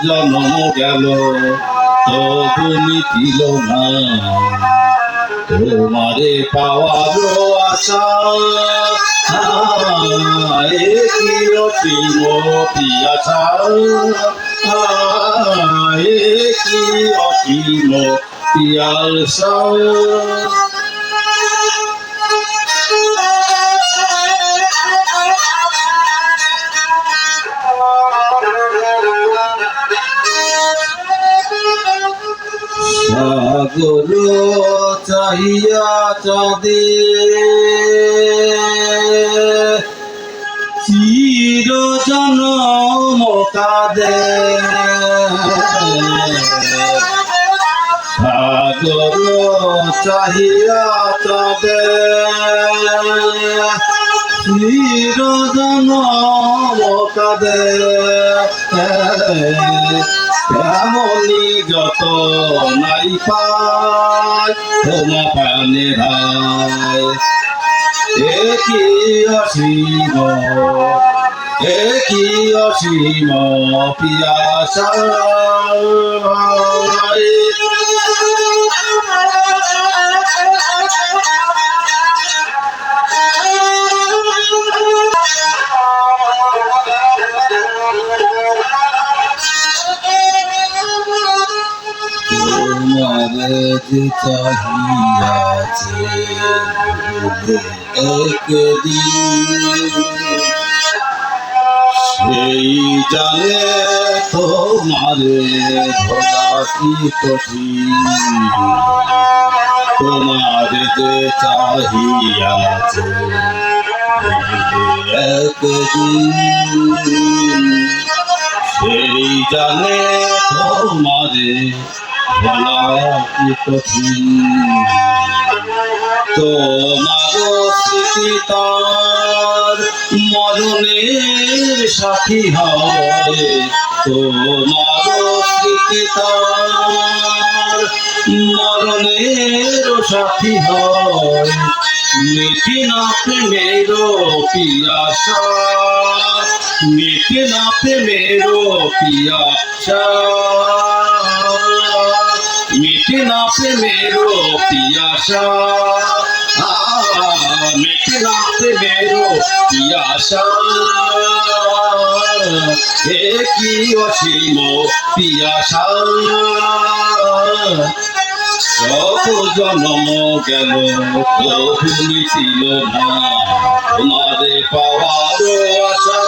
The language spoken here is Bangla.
জন্ম গেল তবু মিটিল না তোমারে পাওয়ার আশা। কি অসীম পিয়াসা, কি অসীম পিয়াসা। সাগর চাহিয়া চাঁদে চির জনম কাঁদে। সাগর চাহিয়া চাঁদে চির জনম কাঁদে। এমনি যত নাই পায় তোমা প্রাণে হায়। কি অসীম, কি অসীম পিয়াসা। তোমারে যে চাহিয়াছে একদিন সেই জানে তোমারে ধরা কি কঠিন। তোমারে যে চাহিয়াছে একদিন সেই জানে তোমারে বলা কি কঠিন। তোমার স্মৃতি তার মরণের সাথী হয়। তোমার স্মৃতি তার মরণের সাথী হয়। মিটি না প্রেমের পিয়াসা, মিটি না প্রেমের পিয়াসা। মিটে না প্রেমের পিয়াসা, মিটে না প্রেমের পিয়াসা। কি অসীম পিয়াসা। সব জন্ম গেল তবু মিটিল না তোমারে পাওয়ার আশা।